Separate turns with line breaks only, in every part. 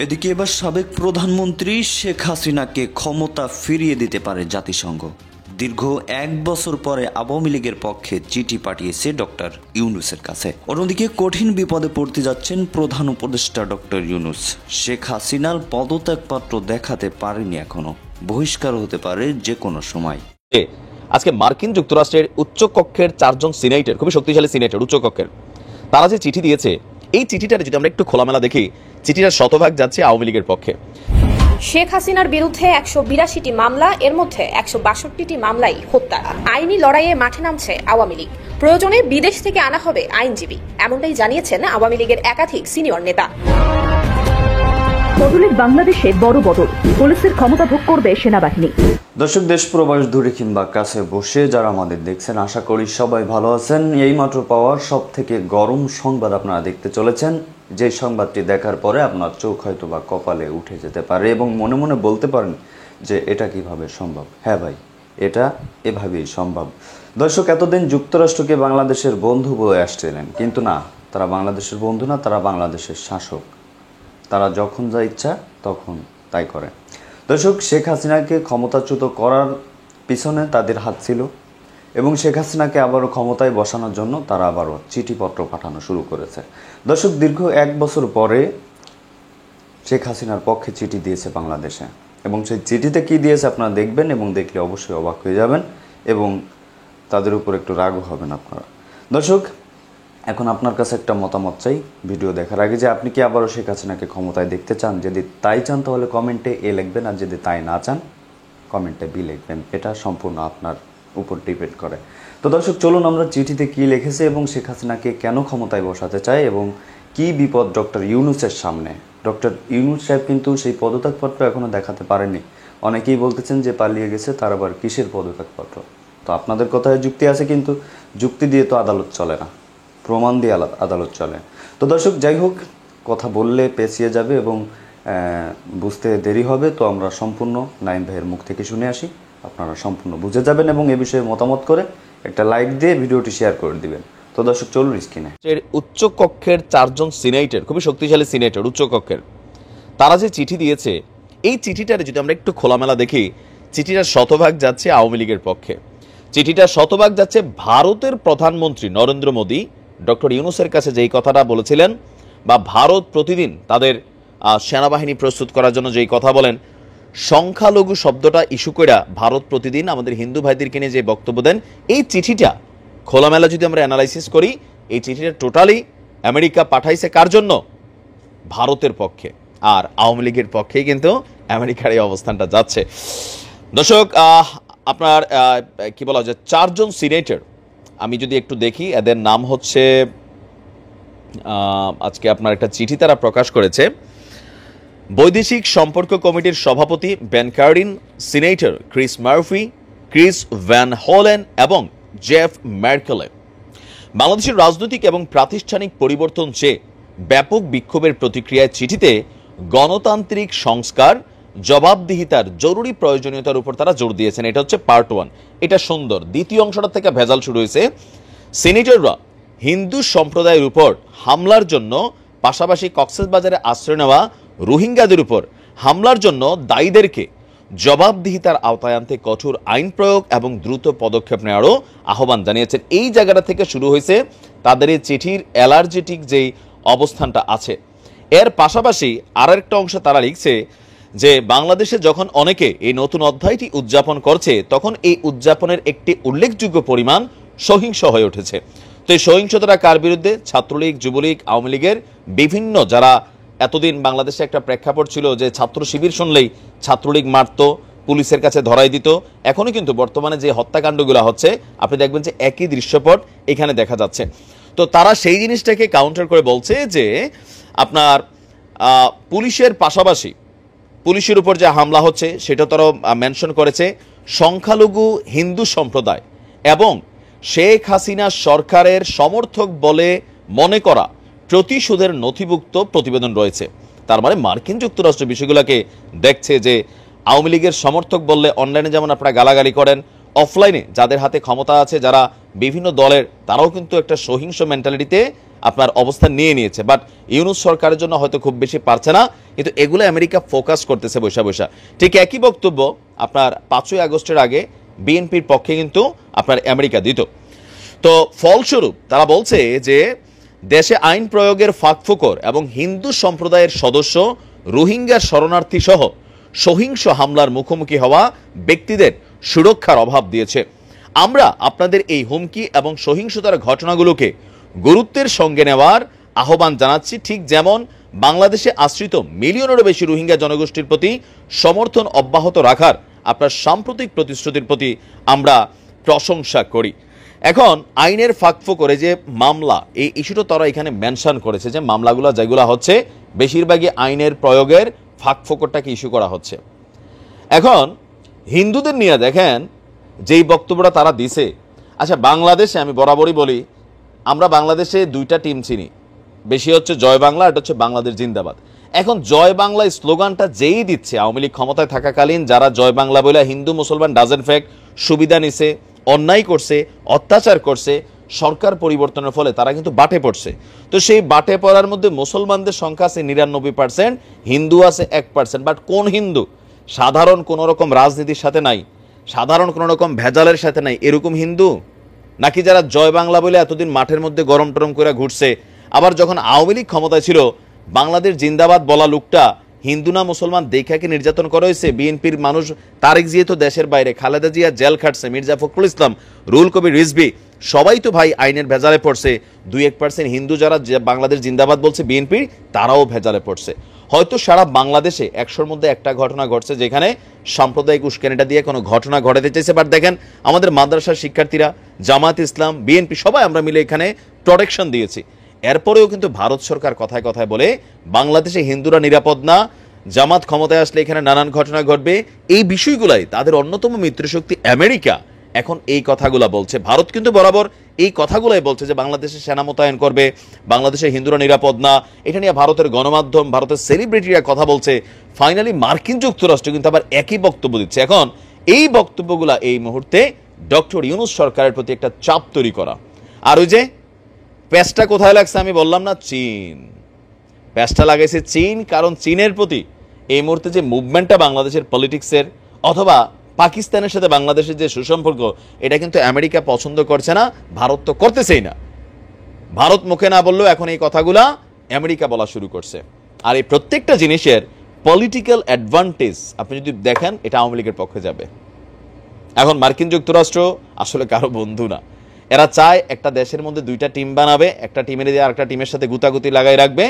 এদিকে এবার সাবেক প্রধানমন্ত্রী শেখ হাসিনাকে ক্ষমতা ফিরিয়ে দিতে পারে জাতিসংঘ। দীর্ঘ 1 বছর পরে আওয়ামী লীগের পক্ষে চিঠি পাঠিয়েছে ডক্টর ইউনূসের কাছে। অন্যদিকে কঠিন বিপদে পড়তে যাচ্ছেন প্রধান উপদেষ্টা ডক্টর ইউনূস। শেখ হাসিনার পদত্যাগপত্র দেখাতে পারেনি এখনো, বহিষ্কার হতে পারে যে কোনো সময়।
আজকে মার্কিন যুক্তরাষ্ট্রের উচ্চ কক্ষের 4 জন সিনেটর, খুবই শক্তিশালী সিনেটর উচ্চ কক্ষের, তারা যে চিঠি দিয়েছে, এই চিঠিটার যদি আমরা একটু খোলামেলা দেখি, চিঠিটার শতভাগ যাচ্ছে আওয়ামী লীগের পক্ষে।
শেখ হাসিনার বিরুদ্ধে 182টি মামলা, এর মধ্যে 162টি মামলাই হত্যা। আইনি লড়াইয়ে মাঠে নামছে আওয়ামী লীগ। প্রয়োজনে বিদেশ থেকে আনা হবে আইনজীবী, এমনটাই জানিয়েছেন আওয়ামী লীগের একাধিক সিনিয়র নেতা।
বদলের বাংলাদেশে বড় বদল, পুলিশের ক্ষমতা ভোগ করবে সেনাবাহিনী।
দর্শক, দেশ প্রবাস দূরে কিংবা কাছে বসে যারা আমাদের দেখছেন, আশা করি সবাই ভালো আছেন। এইমাত্র পাওয়ার সব থেকে গরম সংবাদ আপনারা দেখতে চলেছেন, যে সংবাদটি দেখার পরে আপনার চোখ হয়তো বা কপালে উঠে যেতে পারে এবং মনে মনে বলতে পারেন যে এটা কিভাবে সম্ভব। হ্যাঁ ভাই, এটা এভাবেই সম্ভব। দর্শক, এতদিন যুক্তরাষ্ট্রকে বাংলাদেশের বন্ধু বলে আসছিলেন, কিন্তু না, তারা বাংলাদেশের বন্ধু না, তারা বাংলাদেশের শাসক। তারা যখন যা ইচ্ছা তখন তাই করে। দর্শক, শেখ হাসিনাকে ক্ষমতাচ্যুত করার পিছনে তাদের হাত ছিল এবং শেখ হাসিনাকে আবারও ক্ষমতায় বসানোর জন্য তারা আবারও চিঠিপত্র পাঠানো শুরু করেছে। দর্শক, দীর্ঘ 1 বছর পরে শেখ হাসিনার পক্ষে চিঠি দিয়েছে বাংলাদেশে, এবং সেই চিঠিতে কি দিয়েছে আপনারা দেখবেন এবং দেখলে অবশ্যই অবাক হয়ে যাবেন এবং তাদের উপর একটু রাগও হবেন আপনারা। দর্শক, এখন আপনার কাছে একটা মতামত চাই ভিডিও দেখার আগে, যে আপনি কি আবারও শেখ হাসিনাকে ক্ষমতায় দেখতে চান? যদি তাই চান তাহলে কমেন্টে এ লিখবেন, আর যদি তাই না চান কমেন্টে বি লিখবেন। এটা সম্পূর্ণ আপনার উপর ডিপেন্ড করে। তো দর্শক, চলুন আমরা চিঠিতে কি লিখেছে এবং শেখ হাসিনাকে কেন ক্ষমতায় বসাতে চায় এবং কি বিপদ ডক্টর ইউনূসের সামনে। ডক্টর ইউনূস সাহেব কিন্তু সেই পদত্যাগপত্র এখনও দেখাতে পারেনি। অনেকেই বলতেছেন যে পালিয়ে গেছে, তার আবার কিসের পদত্যাগপত্র? তো আপনাদের কথায় যুক্তি আছে, কিন্তু যুক্তি দিয়ে তো আদালত চলে না, প্রমাণ দিয়ে আদালত চলে। তো দর্শক, যাই হোক, কথা বললে পেঁচিয়ে যাবে এবং বুঝতে দেরি হবে। তো আমরা সম্পূর্ণ নাইম ভাইয়ের মুখ থেকে শুনে আসি, আপনারা সম্পূর্ণ বুঝে যাবেন এবং এ বিষয়ে মতামত করে একটা লাইক দিয়ে ভিডিওটি শেয়ার করে দিবেন। তো দর্শক, চলুন স্ক্রিনে।
উচ্চ কক্ষের 4 জন সিনেটর, খুবই শক্তিশালী সিনেটর উচ্চ কক্ষের, তারা যে চিঠি দিয়েছে, এই চিঠিটার যদি আমরা একটু খোলামেলা দেখি, চিঠিটার শতভাগ যাচ্ছে আওয়ামী লীগের পক্ষে। চিঠিটার শতভাগ যাচ্ছে ভারতের প্রধানমন্ত্রী নরেন্দ্র মোদী ডক্টর ইউনূসের কাছে, যেই কথাটা বলেছিলেন, বা ভারত প্রতিদিন তাদের সেনাবাহিনী প্রস্তুত করার জন্য যেই কথা বলেন, সংখ্যালঘু শব্দটা ইস্যু করে ভারত প্রতিদিন আমাদের হিন্দু ভাইদেরকে নিয়ে যে বক্তব্য দেন, এই চিঠিটা খোলামেলা যদি আমরা অ্যানালাইসিস করি, এই চিঠিটা টোটালি আমেরিকা পাঠাইছে কার জন্য? ভারতের পক্ষে। আর আওয়ামী লীগের পক্ষেই কিন্তু আমেরিকার এই অবস্থানটা যাচ্ছে। দর্শক, আপনার কি বলা যায়, 4 জন সিনেটর আমি যদি একটু দেখি, এদের নাম হচ্ছে, আজকে আপনার একটা চিঠি তারা প্রকাশ করেছে। বৈদেশিক সম্পর্ক কমিটির সভাপতি Ben Cardin, senator Chris Murphy, Chris van Hollen এবং জেফ ম্যার্কেলে। বাংলাদেশের রাজনৈতিক এবং প্রাতিষ্ঠানিক পরিবর্তন চেয়ে ব্যাপক বিক্ষোভের প্রতিক্রিয়ায় চিঠিতে গণতান্ত্রিক সংস্কার, জবাবদিহিতার জরুরি প্রয়োজনীয়তার উপর তারা জোর দিয়েছেন। এটা হচ্ছে পার্ট 1, এটা সুন্দর। দ্বিতীয় অংশটা থেকে ভেজাল শুরু হয়েছে। সিনেটররা হিন্দু সম্প্রদায়ের উপর হামলার জন্য, পাশাপাশি কক্সবাজারে আশ্রয় নেওয়া রোহিঙ্গাদের উপর হামলার জন্য দায়ীদেরকে জবাবদিহিতার আওতায় আনতে কঠোর আইন প্রয়োগ এবং দ্রুত পদক্ষেপ নেওয়ারও আহ্বান জানিয়েছেন। এই জায়গাটা থেকে শুরু হয়েছে তাদের এই চিঠির অ্যালার্জেটিক যেই অবস্থানটা আছে। এর পাশাপাশি আর একটা অংশ তারা লিখছে যে বাংলাদেশে যখন অনেকে এই নতুন অধ্যায়টি উদযাপন করছে, তখন এই উদযাপনের একটি উল্লেখযোগ্য পরিমাণ সহিংস হয়ে উঠেছে। তো এই সহিংসতাটা কার বিরুদ্ধে? ছাত্রলীগ, যুবলীগ, আওয়ামী লীগের বিভিন্ন, যারা এতদিন বাংলাদেশে একটা প্রেক্ষাপট ছিল যে ছাত্র শিবির শুনলেই ছাত্রলীগ মারত, পুলিশের কাছে ধরাই দিত। এখনই কিন্তু বর্তমানে যে হত্যাকাণ্ডগুলো হচ্ছে, আপনি দেখবেন যে একই দৃশ্যপট এখানে দেখা যাচ্ছে। তো তারা সেই জিনিসটাকে কাউন্টার করে বলছে যে আপনার পুলিশের পাশাপাশি পুলিশের উপর যে হামলা হচ্ছে সেটা তারা মেনশন করেছে সংখ্যালঘু হিন্দু সম্প্রদায় এবং শেখ হাসিনা সরকারের সমর্থক বলে মনে করা প্রতিশোধের নথিভুক্ত প্রতিবেদন রয়েছে। তার মানে মার্কিন যুক্তরাষ্ট্র বিষয়গুলোকে দেখছে যে আওয়ামী লীগের সমর্থক বললে অনলাইনে যেমন আপনারা গালাগালি করেন, অফলাইনে যাদের হাতে ক্ষমতা আছে, যারা বিভিন্ন দলের, তারাও কিন্তু একটা সহিংস মেন্টালিটিতে আপনার অবস্থান নিয়ে নিয়েছে, বাট ইউনূস সরকারের জন্য হয়তো খুব বেশি পারছে না, কিন্তু এগুলো আমেরিকা ফোকাস করতেছে বৈশা বৈশা। ঠিক একই বক্তব্য আপনার 5ই আগস্টের আগে বিএনপির পক্ষে কিন্তু আপনার আমেরিকা দিত। তো ফলস্বরূপ তারা বলছে যে দেশে আইন প্রয়োগের ফাঁকফোকর এবং হিন্দু সম্প্রদায়ের সদস্য, রোহিঙ্গা শরণার্থী সহ সহিংস হামলার মুখোমুখি হওয়া ব্যক্তিদের সুরক্ষার অভাব দিয়েছে। আমরা আপনাদের এই হুমকি এবং সহিংসতার ঘটনাগুলোকে গুরুত্বের সঙ্গে নেওয়ার আহ্বান জানাচ্ছি, ঠিক যেমন বাংলাদেশে আশ্রিত মিলিয়নেরও বেশি রোহিঙ্গা জনগোষ্ঠীর প্রতি সমর্থন অব্যাহত রাখার আপনার সাম্প্রতিক প্রতিশ্রুতির প্রতি আমরা প্রশংসা করি। এখন আইনের ফাঁকফোকরে যে মামলা, এই ইস্যুটা তারা এখানে মেনশন করেছে যে মামলাগুলো যেগুলো হচ্ছে বেশিরভাগই আইনের প্রয়োগের ফাঁকফোকরটাকে ইস্যু করা হচ্ছে। এখন হিন্দুদের নিয়ে দেখেন যেই বক্তব্যটা তারা দিছে। আচ্ছা, বাংলাদেশে আমি বরাবরই বলি, আমরা বাংলাদেশে দুইটা টিম চিনি, বেশি হচ্ছে জয় বাংলা, এটা হচ্ছে বাংলাদেশ জিন্দাবাদ। এখন জয় বাংলা স্লোগানটা যেই দিচ্ছে, আওয়ামী লীগ ক্ষমতায় থাকাকালীন যারা জয় বাংলা বলে হিন্দু মুসলমান ডাজেন্ট ফ্যাক্ট সুবিধা নিছে, অন্যায় করছে, অত্যাচার করছে, সরকার পরিবর্তনের ফলে তারা কিন্তু বাটে পড়ছে। তো সেই বাটে পড়ার মধ্যে মুসলমানদের সংখ্যা আছে 99%, হিন্দু আছে 1%। বাট কোন হিন্দু? সাধারণ কোনো রকম রাজনীতির সাথে নাই, সাধারণ কোনো রকম ভেজালের সাথে নাই, এরকম হিন্দু? নাকি যারা জয় বাংলা বলে এতদিন মাঠের মধ্যে গরম টরম করে ঘুরছে, আবার যখন আওয়ামী লীগ ক্ষমতায় ছিল বাংলাদেশ জিন্দাবাদ বলা লোকটা হিন্দু না মুসলমান দেখাকে নির্যাতন করা হয়েছে। বিএনপির মানুষ, তারেক জিয়া তো দেশের বাইরে, খালেদা জিয়া জেল খাটছে, মির্জা ফখরুল ইসলাম, রুহুল কবির রিজভী, সবাই তো ভাই আইনের ভেজালে পড়ছে। 2-1% হিন্দু যারা বাংলাদেশ জিন্দাবাদ বলছে বিএনপির, তারাও ভেজালে পড়ছে। হয়তো সারা বাংলাদেশে 100-র মধ্যে একটা ঘটনা ঘটছে যেখানে সাম্প্রদায়িক উস্কানিটা দিয়ে কোনো ঘটনা ঘটাতে চাইছে। বাট দেখেন আমাদের মাদ্রাসার শিক্ষার্থীরা, জামাত ইসলাম, বিএনপি সবাই আমরা মিলে এখানে প্রোটেকশন দিয়েছি। এরপরেও কিন্তু ভারত সরকার কথায় কথায় বলে বাংলাদেশে হিন্দুরা নিরাপদ না, জামাত ক্ষমতায় আসলে এখানে নানান ঘটনা ঘটবে। এই বিষয়গুলাই তাদের অন্যতম মিত্রশক্তি আমেরিকা এখন এই কথাগুলা বলছে। ভারত কিন্তু বরাবর এই কথাগুলাই বলছে যে বাংলাদেশে সেনা মোতায়েন করবে, বাংলাদেশে হিন্দুরা নিরাপদ না। এটা নিয়ে ভারতের গণমাধ্যম, ভারতের সেলিব্রিটিরা কথা বলছে। ফাইনালি মার্কিন যুক্তরাষ্ট্র কিন্তু আবার একই বক্তব্য দিচ্ছে। এখন এই বক্তব্যগুলা এই মুহূর্তে ডক্টর ইউনূস সরকারের প্রতি একটা চাপ তৈরি করা। আর ওই যে প্যাচটা কোথায় লাগছে আমি বললাম না, চীন। প্যাচটা লাগাইছে চীন, কারণ চীনের প্রতি এই মুহূর্তে যে মুভমেন্টটা বাংলাদেশের পলিটিক্সের অথবা পাকিস্তানের সাথে বাংলাদেশের যে সুসম্পর্ক, এটা কিন্তু আমেরিকা পছন্দ করছে না, ভারত তো করতেছেই না। ভারত মুখে না বললেও এখন এই কথাগুলা আমেরিকা বলা শুরু করছে। আর এই প্রত্যেকটা জিনিসের পলিটিক্যাল অ্যাডভান্টেজ আপনি যদি দেখেন, এটা আওয়ামী লীগের পক্ষে যাবে। এখন মার্কিন যুক্তরাষ্ট্র আসলে কারো বন্ধু না। এরা চায় একটা দেশের মধ্যে দুইটা টিম বানাবে, একটা টিমের দিয়ে আরেকটা টিমের সাথে গুতাগুতি লাগাই রাখবে,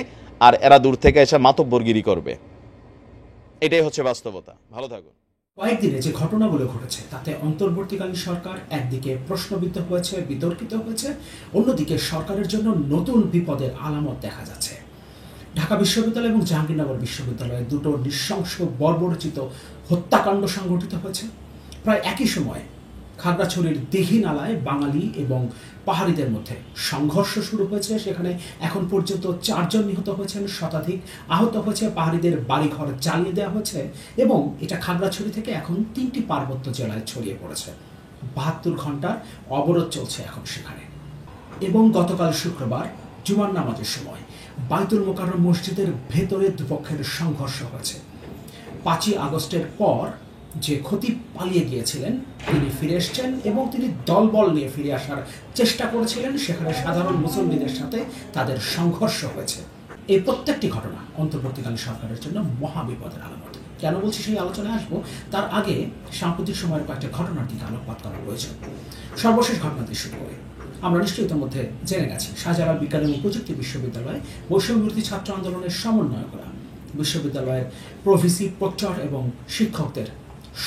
আর এরা দূর থেকে এসে মাতব্বরগিরি করবে। এটাই হচ্ছে বাস্তবতা। ভালো থাকুন।
কয়েকদিনে যে ঘটনাগুলো ঘটেছে তাতে অন্তর্বর্তীকালীন সরকার একদিকে প্রশ্নবিদ্ধ হয়েছে, বিতর্কিত হয়েছে, অন্যদিকে সরকারের জন্য নতুন বিপদের আলামত দেখা যাচ্ছে। ঢাকা বিশ্ববিদ্যালয় এবং জাহাঙ্গীরনগর বিশ্ববিদ্যালয়ে দুটো নৃশংস বর্বরচিত হত্যাকাণ্ড সংঘটিত হয়েছে। প্রায় একই সময় খাগড়াছড়ির দিঘি নালায় বাঙালি এবং পাহাড়িদের মধ্যে সংঘর্ষ শুরু হয়েছে। সেখানে এখন পর্যন্ত 4 জন নিহত হয়েছেন, শতাধিক আহত হয়েছে, পাহাড়িদের বাড়িঘর জ্বালিয়ে দেওয়া হয়েছে এবং এটা খাগড়াছড়ি থেকে এখন 3টি পার্বত্য জেলায় ছড়িয়ে পড়েছে। 72 ঘন্টার অবরোধ চলছে এখন সেখানে। এবং গতকাল শুক্রবার জুমার নামাজের সময় বাইতুল মোকাররম মসজিদের ভেতরে দুপক্ষের সংঘর্ষ হয়েছে। 5ই আগস্টের পর যে খতিব পালিয়ে গিয়েছিলেন তিনি ফিরে এসেছেন এবং তিনি দলবল নিয়ে ফিরে আসার চেষ্টা করেছিলেন। সেখানে সাধারণ মুসল্লিদের সাথে তাদের সংঘর্ষ হয়েছে। এই প্রত্যেকটি ঘটনা অন্তর্বর্তীকালীন সরকারের জন্য মহাবিপদের আলামত। কেন বলছি সেই আলোচনায় আসবো, তার আগে সাম্প্রতিক সময়ের কয়েকটা ঘটনার দিকে আলোকপাত করা প্রয়োজন। সর্বশেষ ঘটনা দিয়ে শুরু করে আমরা নিশ্চয়ই ইতিমধ্যে জেনে গেছি, শাহজালাল বিজ্ঞান এবং প্রযুক্তি বিশ্ববিদ্যালয় বৈষম্যবিরোধী ছাত্র আন্দোলনের সমন্বয়করা বিশ্ববিদ্যালয়ের প্রভিসি, প্রক্টর এবং শিক্ষকদের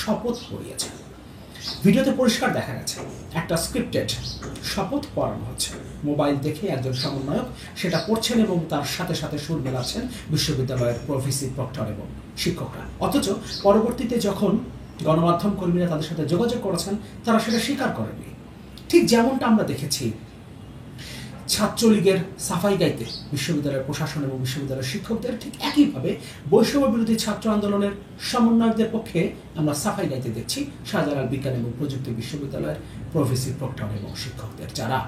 শপথ পড়িয়েছে। ভিডিওতে পরিষ্কার দেখা গেছে একটা স্ক্রিপ্টেড শপথ পড়ানো হচ্ছে। মোবাইল দেখে একজন সমন্বয়ক সেটা পড়ছেন এবং তার সাথে সাথে সুর মেলাচ্ছেন বিশ্ববিদ্যালয়ের প্রভিসি, প্রক্টর এবং শিক্ষকরা। অথচ পরবর্তীতে যখন গণমাধ্যম কর্মীরা তাদের সাথে যোগাযোগ করেছেন তারা সেটা স্বীকার করেননি। ঠিক যেমনটা আমরা দেখেছি ছাত্রলীগের সাফাই গাইতে বিশ্ববিদ্যালয়ের প্রশাসন এবং বিশ্ববিদ্যালয়ের শিক্ষকদের, ঠিক একইভাবে বৈষম্য বিরোধী ছাত্র আন্দোলনের সমন্বয়কদের পক্ষে আমরা সাফাই গাইতে দেখছি শাহজালাল বিজ্ঞান এবং প্রযুক্তি বিশ্ববিদ্যালয়ের প্রভিসি, প্রক্টর এবং শিক্ষকদের, যারা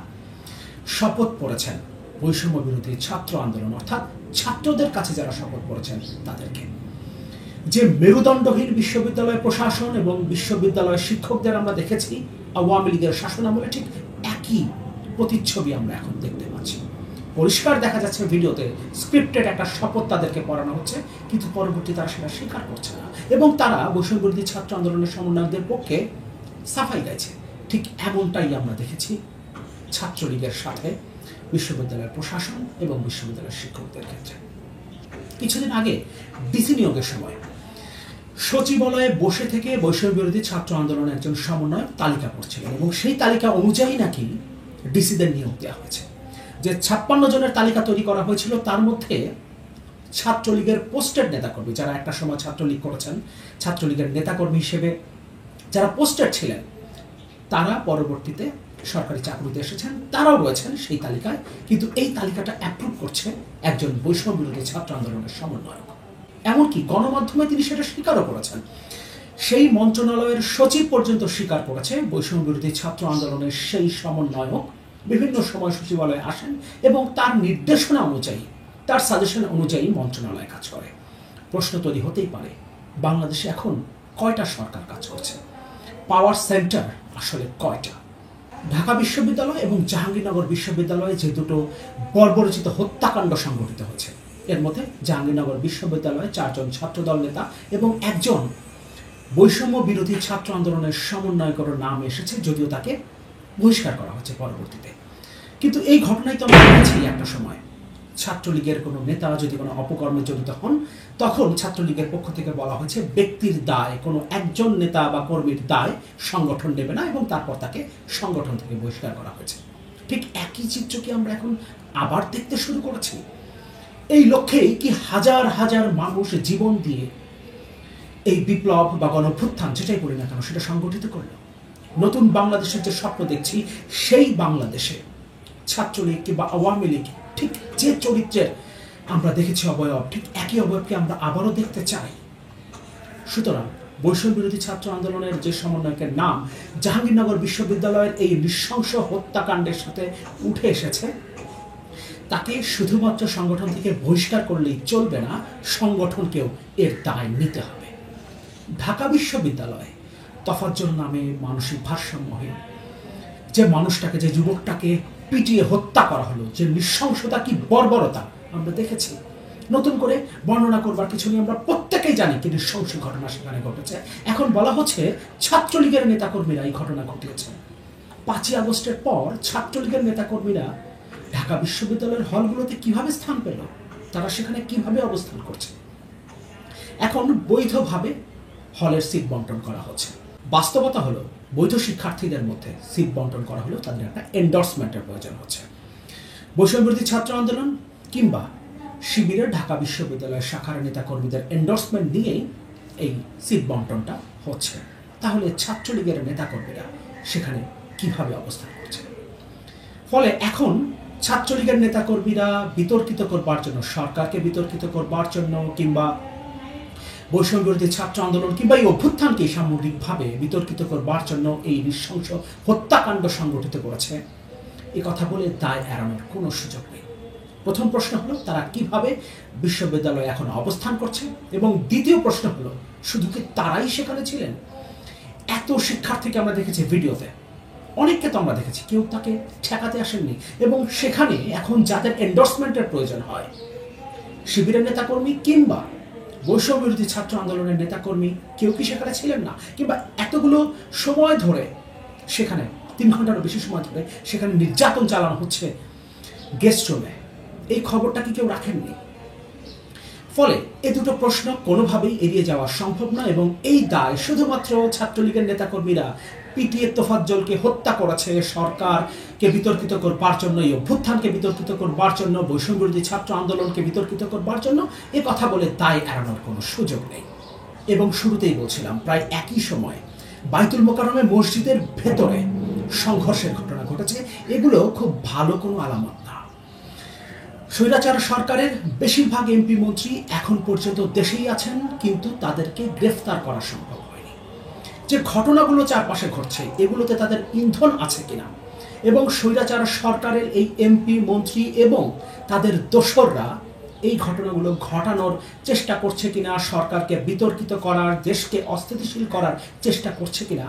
শপথ পড়েছেন বৈষম্য বিরোধী ছাত্র আন্দোলন অর্থাৎ ছাত্রদের কাছে যারা শপথ করেছেন তাদেরকে। যে মেরুদণ্ডহীন বিশ্ববিদ্যালয় প্রশাসন এবং বিশ্ববিদ্যালয় শিক্ষকদের আমরা দেখেছি আওয়ামী লীগের শাসনামলে, ঠিক একই প্রতিচ্ছবি আমরা এখন দেখতে পাচ্ছি। পরিষ্কার দেখা যাচ্ছে ভিডিওতে স্ক্রিপ্টেড একটা শপথ তাদেরকে পড়ানো হচ্ছে, কিন্তু পরবর্তী তারা সেটা স্বীকার করছে না এবং তারা বৈষম্য বিরোধী ছাত্র আন্দোলনের সমন্বয়কদের পক্ষে সাফাই গাইছে। ঠিক এমনটাই আমরা দেখেছি ছাত্রলীগের সাথে বিশ্ববিদ্যালয়ের প্রশাসন এবং বিশ্ববিদ্যালয়ের শিক্ষকদের ক্ষেত্রে। কিছুদিন আগে ডিসি নিয়োগের সময় সচিবালয়ে বসে থেকে বৈষম্য বিরোধী ছাত্র আন্দোলনের একজন সমন্বয়ক তালিকা করছিলেন এবং সেই তালিকা অনুযায়ী নাকি ডিসিদের নিয়োগ দেওয়া হয়েছে। যে 56 জনের তালিকা তৈরি করা হয়েছিল তার মধ্যে ছাত্রলীগের পোস্টেড নেতাকর্মী, যারা একটা সময় ছাত্রলীগ করেছেন, ছাত্রলীগের নেতাকর্মী হিসেবে যারা পোস্টেড ছিলেন, তারা পরবর্তীতে সরকারি চাকরিতে এসেছেন, তারাও রয়েছেন সেই তালিকায়। কিন্তু এই তালিকাটা অ্যাপ্রুভ করছে একজন বৈষম্য বিরোধী ছাত্র আন্দোলনের সমন্বয়ক। এমনকি গণমাধ্যমে তিনি সেটা স্বীকারও করেছেন। সেই মন্ত্রণালয়ের সচিব পর্যন্ত স্বীকার করেছে বৈষম্য বিরোধী ছাত্র আন্দোলনের সেই সমন্বয়ক বিভিন্ন সময় সচিবালয়ে আসেন এবং তার নির্দেশনা অনুযায়ী, তার সাজেশন অনুযায়ী মন্ত্রণালয় কাজ করে। প্রশ্ন তৈরি হতেই পারে, বাংলাদেশে এখন কয়টা সরকার কাজ করছে? পাওয়ার সেন্টার আসলে কয়টা? ঢাকা বিশ্ববিদ্যালয় এবং জাহাঙ্গীরনগর বিশ্ববিদ্যালয়ে যে দুটো বর্বরচিত হত্যাকাণ্ড সংঘটিত হয়েছে, এর মধ্যে জাহাঙ্গীরনগর বিশ্ববিদ্যালয়ে 4 জন ছাত্রদল নেতা এবং একজন বৈষম্য বিরোধী ছাত্র আন্দোলনের সমন্বয়কের নাম এসেছে, যদিও তাকে বহিষ্কার করা হচ্ছে পরবর্তীতে। কিন্তু এই ঘটনায় তো আমরা দেখেছি একটা সময় ছাত্রলীগের কোনো নেতা যদি কোনো অপকর্মে জড়িত হন, তখন ছাত্রলীগের পক্ষ থেকে বলা হয়েছে ব্যক্তির দায়, কোনো একজন নেতা বা কর্মীর দায় সংগঠন নেবে না এবং তারপর তাকে সংগঠন থেকে বহিষ্কার করা হয়েছে। ঠিক একই চিত্র কি আমরা এখন আবার দেখতে শুরু করেছি? এই লক্ষ্যেই কি হাজার হাজার মানুষ জীবন দিয়ে এই বিপ্লব বা গণঅভ্যুত্থান যেটাই বলি না কেন সেটা সংগঠিত করল? নতুন বাংলাদেশের যে স্বপ্ন দেখছি, সেই বাংলাদেশে ছাত্রলীগ কিংবা আওয়ামী লীগ ঠিক যে চরিত্রের আমরা দেখেছি অবয়ব, ঠিক একই অবয়বকে আমরা আবারও দেখতে চাই। সুতরাং বৈষম্য বিরোধী ছাত্র আন্দোলনের যে সমন্বয়কের নাম জাহাঙ্গীরনগর বিশ্ববিদ্যালয়ের এই নৃশংস হত্যাকাণ্ডের সাথে উঠে এসেছে, তাকে শুধুমাত্র সংগঠন থেকে বহিষ্কার করলেই চলবে না, সংগঠনকেও এর দায় নিতে হবে। ঢাকা বিশ্ববিদ্যালয়ে তফাজ্জল নামে মানসিক ভারসাম্যহীন যে মানুষটাকে, যে যুবকটাকে পিটিয়ে হত্যা করা হলো, যে নৃশংসতা কি বর্বরতা আমরা দেখেছি। নতুন করে বর্ণনা করবার কিছু নেই, আমরা প্রত্যেকেই জানি কি নৃশংস ঘটনা সেখানে ঘটেছে। এখন বলা হচ্ছে ছাত্রলীগের নেতাকর্মীরা এই ঘটনা ঘটিয়েছে। 5ই আগস্টের পর ছাত্রলীগের নেতাকর্মীরা ঢাকা বিশ্ববিদ্যালয়ের হলগুলোতে কিভাবে স্থান পেল, তারা সেখানে কিভাবে অবস্থান করছে? এখন বৈধভাবে হলের সিট বন্টন করা হচ্ছে। বাস্তবতা হলো বৈধ শিক্ষার্থীদের মধ্যে সিট বন্টন করা হলেও তাদের একটা এন্ডোর্সমেন্টের প্রয়োজন হচ্ছে। বৈষম্য বিরোধী ছাত্র আন্দোলন কিংবা শিবিরের ঢাকা বিশ্ববিদ্যালয়ের শাখার নেতাকর্মীদের এন্ডোর্সমেন্ট নিয়েই এই সিট বন্টনটা হচ্ছে। তাহলে ছাত্রলীগের নেতাকর্মীরা সেখানে কিভাবে অবস্থান করছে? ফলে এখন ছাত্রলীগের নেতাকর্মীরা বিতর্কিত করবার জন্য, সরকারকে বিতর্কিত করবার জন্য কিংবা বৈষম্য বিরোধী ছাত্র আন্দোলন কিংবা এই অভ্যুত্থানকে সামগ্রিকভাবে বিতর্কিত করবার জন্য এই নৃশংস হত্যাকাণ্ড সংগঠিত করেছে, এ কথা বলে দায় এড়ানোর কোনো সুযোগ নেই। প্রথম প্রশ্ন হলো তারা কিভাবে বিশ্ববিদ্যালয়ে এখন অবস্থান করছে, এবং দ্বিতীয় প্রশ্ন হলো শুধু কি তারাই সেখানে ছিলেন? এত শিক্ষার্থীকে আমরা দেখেছি ভিডিওতে, অনেককে তো আমরা দেখেছি, কেউ তাকে ঠেকাতে আসেননি। এবং সেখানে এখন যাদের এন্ডোর্সমেন্টের প্রয়োজন হয়, শিবিরের নেতাকর্মী কিংবা বৈষম্য বিরোধী ছাত্র আন্দোলনের নেতাকর্মী, কেউ কি সেখানে ছিলেন না? কিংবা এতগুলো সময় ধরে সেখানে 3 ঘন্টারও বেশি সময় ধরে সেখানে নির্যাতন চালানো হচ্ছে গেস্ট রুমে, এই খবরটা কি কেউ রাখেননি? ফলে এ দুটো প্রশ্ন কোনোভাবেই এড়িয়ে যাওয়া সম্ভব না এবং এই দায় শুধুমাত্র ছাত্রলীগের নেতাকর্মীরা পিটিয়ে তোফাজ্জলকে হত্যা করেছে সরকারকে বিতর্কিত করবার জন্য, এই অভ্যুত্থানকে বিতর্কিত করবার জন্য, বৈষম্য বিরোধী ছাত্র আন্দোলনকে বিতর্কিত করবার জন্য, এ কথা বলে দায় এড়ানোর কোনো সুযোগ নেই। এবং শুরুতেই বলছিলাম, প্রায় একই সময় বাইতুল মোকাররমে মসজিদের ভেতরে সংঘর্ষের ঘটনা ঘটেছে। এগুলো খুব ভালো কোনো আলামত না। স্বৈরাচার সরকারের বেশিরভাগ এমপি মন্ত্রী এখন পর্যন্ত দেশেই আছেন, কিন্তু তাদেরকে গ্রেফতার করা সম্ভব হয়নি। যে ঘটনাগুলো চারপাশে ঘটছে, এগুলোতে তাদের ইন্ধন আছে কিনা, এবং স্বৈরাচার সরকারের এই এমপি মন্ত্রী এবং তাদের দোসররা এই ঘটনাগুলো ঘটানোর চেষ্টা করছে কিনা, সরকারকে বিতর্কিত করার, দেশকে অস্থিতিশীল করার চেষ্টা করছে কিনা,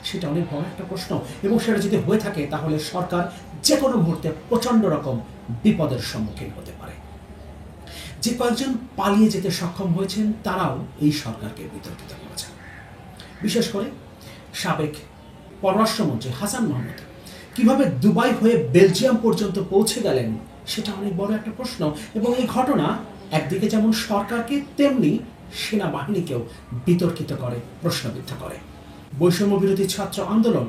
সেটা অনেক বড় একটা প্রশ্ন। এবং সেটা যদি হয়ে থাকে তাহলে সরকার যে কোনো মুহূর্তে প্রচণ্ড রকম বিপদের সম্মুখীন হতে পারে। যে কয়েকজন পালিয়ে যেতে সক্ষম হয়েছেন তারাও এই সরকারকে বিতর্কিত করেছেন। বিশেষ করে সাবেক পররাষ্ট্রমন্ত্রী হাসান মাহমুদ কিভাবে দুবাই হয়ে বেলজিয়াম পর্যন্ত পৌঁছে গেলেন সেটা অনেক বড় একটা প্রশ্ন। এবং এই ঘটনা একদিকে যেমন সরকারকে তেমনি সেনাবাহিনীকেও বিতর্কিত করে, প্রশ্নবিদ্ধ করে। বৈষম্য বিরোধী ছাত্র আন্দোলন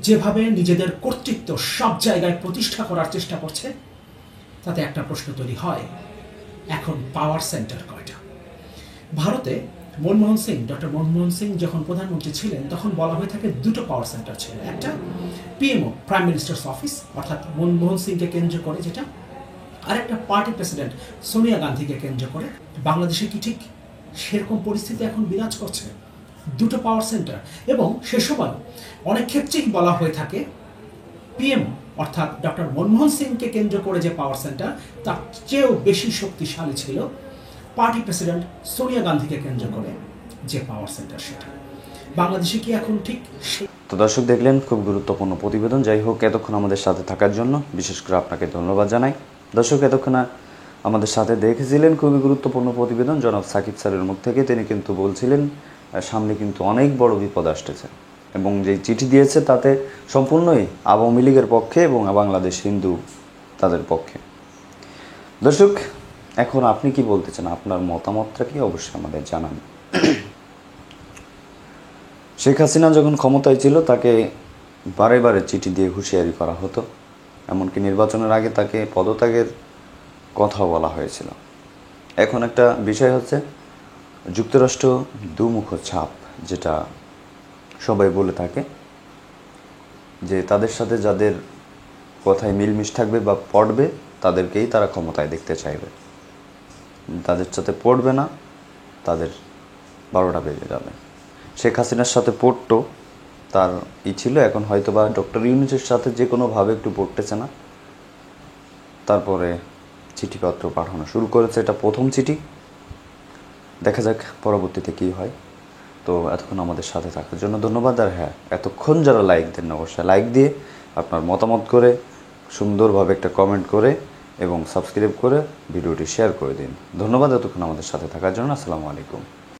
যেভাবে নিজেদের কর্তৃত্ব সব জায়গায় প্রতিষ্ঠা করার চেষ্টা করছে, তাতে একটা প্রশ্ন তৈরি হয়, এখন পাওয়ার সেন্টার কয়টা? ভারতে ডক্টর মনমোহন সিং যখন প্রধানমন্ত্রী ছিলেন তখন বলা হয়ে থাকে দুটো পাওয়ার সেন্টার ছিল। একটা পিএমও, প্রাইম মিনিস্টার্স অফিস, অর্থাৎ মনমোহন সিংকে কেন্দ্র করে যেটা, আর একটা পার্টি প্রেসিডেন্ট সোনিয়া গান্ধীকে কেন্দ্র করে। বাংলাদেশে কি ঠিক সেরকম পরিস্থিতি এখন বিরাজ করছে? দুটো পাওয়ার সেন্টার। এবং সে সময় অনেক ক্ষেত্রেই বলা হয়ে থাকে পিএম অর্থাৎ ডক্টর মনমোহন সিংকে কেন্দ্র করে যে পাওয়ার সেন্টার তার চেয়েও বেশি শক্তিশালী ছিল পার্টি প্রেসিডেন্ট সোনিয়া গান্ধীকে কেন্দ্র করে যে পাওয়ার সেন্টার, সেটা বাংলাদেশে কি এখন ঠিক?
তো দর্শক দেখলেন খুব গুরুত্বপূর্ণ প্রতিবেদন। যাই হোক, এতক্ষণ আমাদের সাথে থাকার জন্য বিশেষ করে আপনাকে ধন্যবাদ জানাই। দর্শক এতক্ষণ আমাদের সাথে দেখেছিলেন খুবই গুরুত্বপূর্ণ প্রতিবেদন জনাব সাকিব স্যারের মুখ থেকে। তিনি কিন্তু বলছিলেন সামনে কিন্তু অনেক বড় বিপদ আসতেছে, এবং যেই চিঠি দিয়েছে তাতে সম্পূর্ণই আওয়ামী লীগের পক্ষে এবং বাংলাদেশ হিন্দু তাদের পক্ষে। দর্শক এখন আপনি কি বলতে চান, আপনার মতামতটা কি অবশ্যই আমাদের জানান। শেখ হাসিনা যখন ক্ষমতায় ছিল তাকে বারে বারে চিঠি দিয়ে হুঁশিয়ারি করা হতো, এমনকি নির্বাচনের আগে তাকে পদত্যাগের কথা বলা হয়েছিল। এখন একটা বিষয় হচ্ছে যুক্তরাষ্ট্র দুমুখ ছাপ, যেটা সবাই বলে থাকে যে তাদের সাথে যাদের কথায় মিলমিশ থাকবে বা পড়বে তাদেরকেই তারা ক্ষমতায় দেখতে চাইবে, তাদের সাথে পড়বে না তাদের 12টা বেজে যাবে। শেখ হাসিনার সাথে পড়তো, তার ছিল, এখন হয়তো বা ডক্টর ইউনূসের সাথে যে কোনোভাবে একটু পড়তেছে না, তারপরে চিঠিপত্র পাঠানো শুরু করেছে। এটা প্রথম চিঠি, দেখা যাক পরবর্তীতে কী হয়। তো এতক্ষণ আমাদের সাথে থাকার জন্য ধন্যবাদ। আর হ্যাঁ, এতক্ষণ যারা লাইক দেন অবশ্যই লাইক দিয়ে আপনার মতামত করে সুন্দরভাবে একটা কমেন্ট করে এবং সাবস্ক্রাইব করে ভিডিওটি শেয়ার করে দিন। ধন্যবাদ এতক্ষণ আমাদের সাথে থাকার জন্য। আসসালামু আলাইকুম।